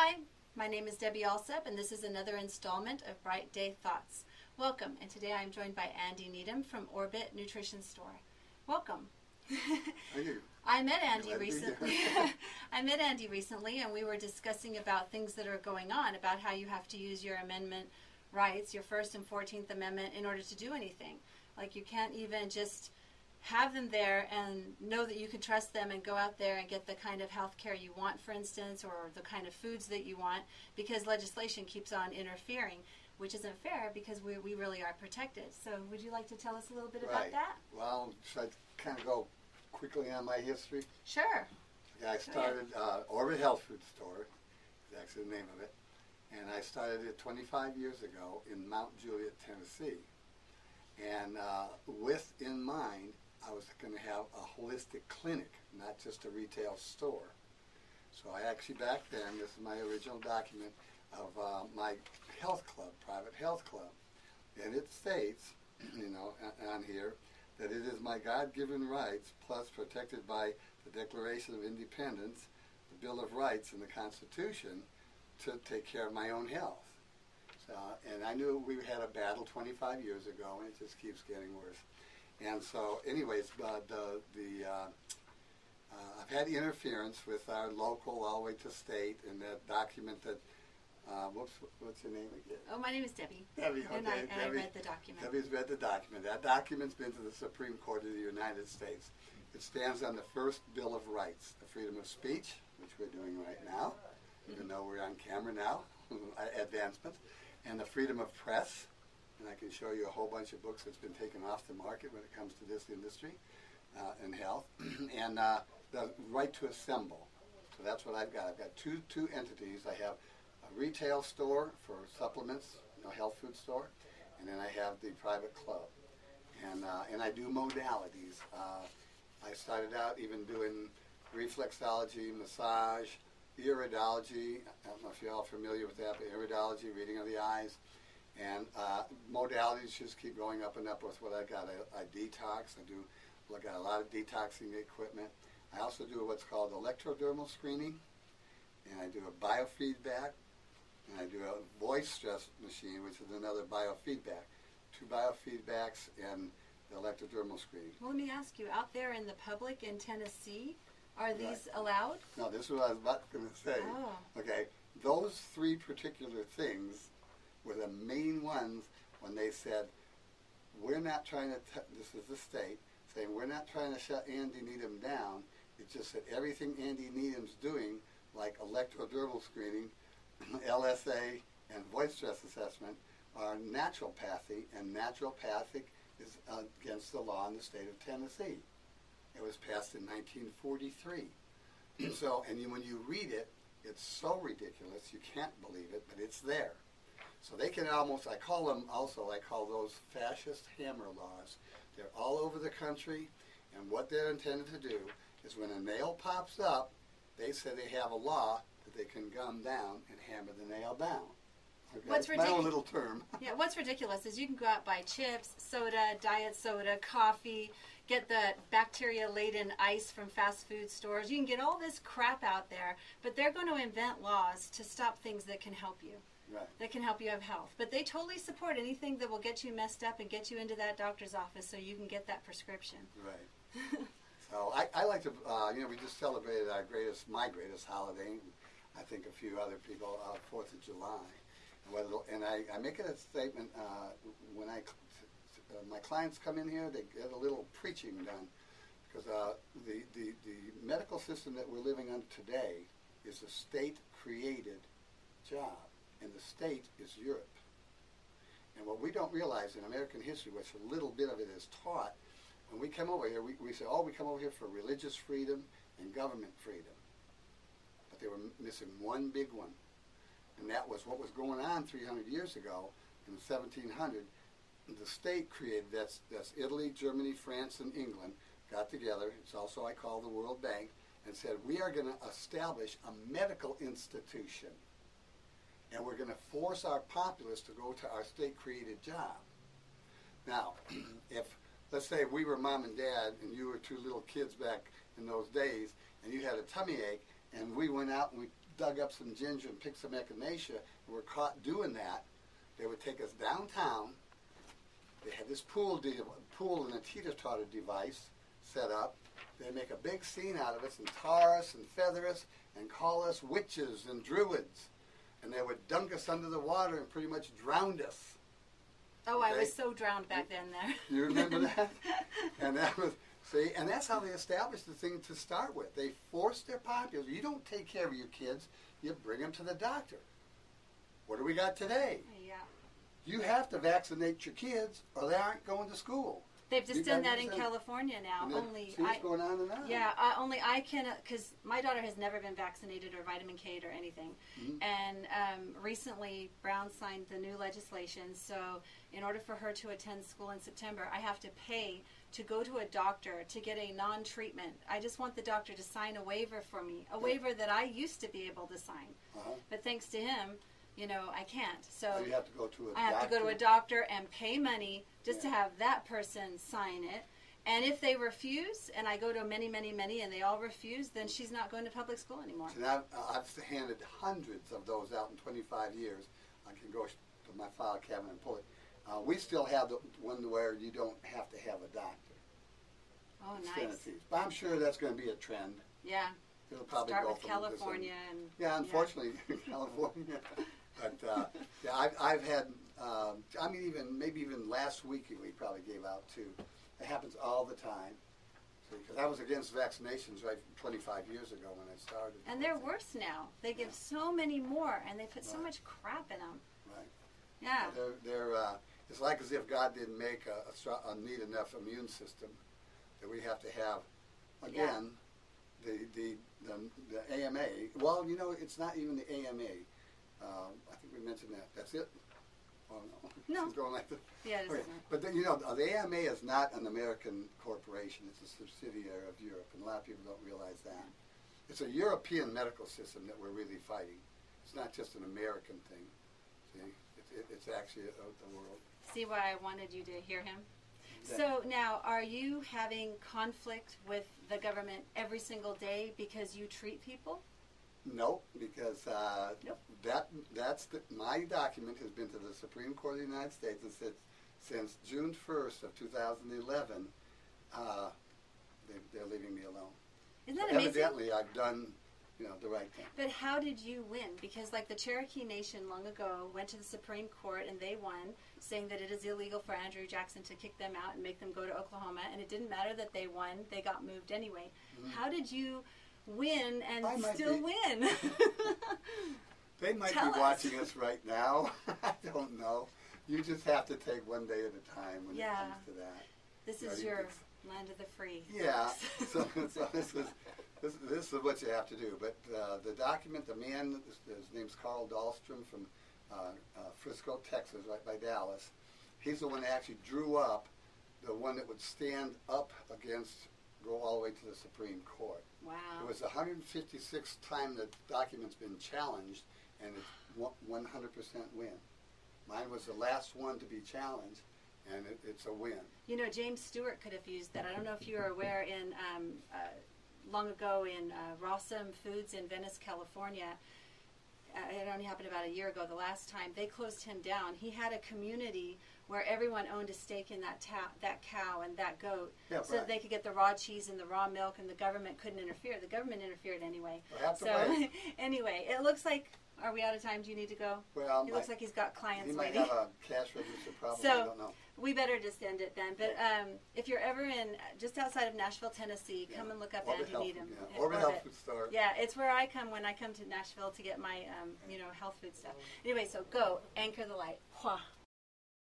Hi, my name is Debbie Alsep, and this is another installment of Bright Day Thoughts. Welcome, and today I'm joined by Andy Needham from Orbit Nutrition Store. Welcome. Thank you. I met Andy recently. And we were discussing about things that are going on, about how you have to use your amendment rights, your First and 14th Amendment, in order to do anything. Like, you can't even just have them there and know that you can trust them and go out there and get the kind of health care you want, for instance, or the kind of foods that you want, because legislation keeps on interfering, which isn't fair because we really are protected. So would you like to tell us a little bit about that? Well, should I kind of go quickly on my history? Sure. Yeah, I started Orbit Health Food Store, is actually the name of it, and I started it 25 years ago in Mount Juliet, Tennessee. And with in mind, I was going to have a holistic clinic, not just a retail store. So I actually, back then, this is my original document of my health club, private health club. And it states, on here, that it is my God-given rights, plus protected by the Declaration of Independence, the Bill of Rights, and the Constitution, to take care of my own health. So, and I knew we had a battle 25 years ago, and it just keeps getting worse. And so, anyways, I've had interference with our local all the way to state, and that document that, what's your name again? Oh, my name is Debbie. Debbie, okay. And I read the document. Debbie's read the document. That document's been to the Supreme Court of the United States. It stands on the first Bill of Rights, the freedom of speech, which we're doing right now, even though we're on camera now, advancements, and the freedom of press. And I can show you a whole bunch of books that's been taken off the market when it comes to this industry and health. And the right to assemble. So that's what I've got. I've got two entities. I have a retail store for supplements, health food store, and then I have the private club. And I do modalities. I started out even doing reflexology, massage, iridology. I don't know if you're all familiar with that, but iridology, reading of the eyes. And modalities just keep going up and up with what I got. I detox. I got a lot of detoxing equipment. I also do what's called electrodermal screening, and I do a biofeedback, and I do a voice stress machine, which is another biofeedback. 2 biofeedbacks and the electrodermal screening. Well, let me ask you, out there in the public in Tennessee, are these allowed? No, this is what I was about going to say. Oh. Okay, those 3 particular things were the main ones when they said, we're not trying to, this is the state, saying we're not trying to shut Andy Needham down. It's just that everything Andy Needham's doing, like electrodermal screening, LSA, and voice stress assessment, are naturopathy, and naturopathic is against the law in the state of Tennessee. It was passed in 1943. So, and when you read it, it's so ridiculous, you can't believe it, but it's there. So they can almost, I call those fascist hammer laws. They're all over the country, and what they're intended to do is when a nail pops up, they say they have a law that they can gum down and hammer the nail down. Okay? What's my own little term. Yeah, what's ridiculous is you can go out, buy chips, soda, diet soda, coffee, get the bacteria-laden ice from fast food stores. You can get all this crap out there, but they're going to invent laws to stop things that can help you. Right. That can help you have health. But they totally support anything that will get you messed up and get you into that doctor's office so you can get that prescription. Right. So I like to, we just celebrated my greatest holiday, I think a few other people, 4th of July. And I make it a statement when my clients come in here, they get a little preaching done. Because the medical system that we're living under today is a state-created job. And the state is Europe. And what we don't realize in American history, which a little bit of it is taught, when we come over here, we say, we come over here for religious freedom and government freedom. But they were missing one big one. And that was what was going on 300 years ago in 1700. The state created, that's Italy, Germany, France, and England, got together, it's also I call the World Bank, and said, we are going to establish a medical institution. And we're going to force our populace to go to our state-created job. Now, if, let's say we were mom and dad, and you were 2 little kids back in those days, and you had a tummy ache, and we went out and we dug up some ginger and picked some echinacea and were caught doing that, they would take us downtown. They had this pool and a teeter-totter device set up. They'd make a big scene out of us and tar us and feather us and call us witches and druids. And they would dunk us under the water and pretty much drown us. Oh, okay? I was so drowned back then there. You remember that? And that was, see, and that's how they established the thing to start with. They forced their populace. You don't take care of your kids, you bring them to the doctor. What do we got today? Yeah. You have to vaccinate your kids or they aren't going to school. They've just You done got that in this California now. Only see what's going on in that? Yeah, only I can, because my daughter has never been vaccinated or vitamin K'd or anything. Mm-hmm. And recently, Brown signed the new legislation. So, in order for her to attend school in September, I have to pay to go to a doctor to get a non-treatment. I just want the doctor to sign a waiver for me, a waiver that I used to be able to sign. But thanks to him, you know, I can't. So you have to go to a doctor. I have to go to a doctor and pay money just to have that person sign it. And if they refuse, and I go to many, and they all refuse, then she's not going to public school anymore. And I've handed hundreds of those out in 25 years. I can go to my file cabinet and pull it. We still have the one where you don't have to have a doctor. Oh, nice. But I'm sure that's going to be a trend. Yeah. It'll probably start go with from California. Yeah, unfortunately, California. But yeah, I've had. I mean, maybe even last week we probably gave out two. It happens all the time. Because I was against vaccinations right 25 years ago when I started. And they're worse now. They give so many more, and they put so much crap in them. Right. Yeah. They're it's like as if God didn't make a neat enough immune system that we have to have. Again, the AMA. Well, you know, it's not even the AMA. I think we mentioned that. That's it. Oh no. No. It's going like this. Yeah, it is. Okay. But then, you know, the AMA is not an American corporation. It's a subsidiary of Europe, and a lot of people don't realize that. It's a European medical system that we're really fighting. It's not just an American thing. See, it's actually the world. See why I wanted you to hear him? So now, are you having conflict with the government every single day because you treat people? Nope, because Nope. my document has been to the Supreme Court of the United States and said since June 1st of 2011, they're leaving me alone. Isn't that So amazing? evidently, I've done, you know, the right thing. But how did you win? Because like the Cherokee Nation long ago went to the Supreme Court and they won, saying that it is illegal for Andrew Jackson to kick them out and make them go to Oklahoma, and it didn't matter that they won, they got moved anyway. Mm-hmm. How did you win and still win? They might be watching us right now. I don't know. You just have to take one day at a time when it comes to that. This is your land of the free. Yeah. so this is what you have to do. But the document, the man, his name's Carl Dahlstrom from Frisco, Texas, right by Dallas. He's the one that actually drew up the one that would stand up against, go all the way to the Supreme Court. Wow. It was the 156th time the document's been challenged, and it's 100% win. Mine was the last one to be challenged, and it's a win. You know, James Stewart could have used that. I don't know if you are aware, in long ago in Rossum Foods in Venice, California, it only happened about a year ago, the last time, they closed him down. He had a community where everyone owned a stake in that cow and that goat, so that they could get the raw cheese and the raw milk, and the government couldn't interfere. The government interfered anyway. Anyway, it looks like, are we out of time? Do you need to go? Well, he looks like he's got clients he waiting. might have a cash register problem. So, I don't know. We better just end it then. But if you're ever in just outside of Nashville, Tennessee, come and look up Andy Needham. Orbit Health Food Store. Yeah, it's where I come when I come to Nashville to get my health food stuff. Anyway, so go anchor the light. Hua.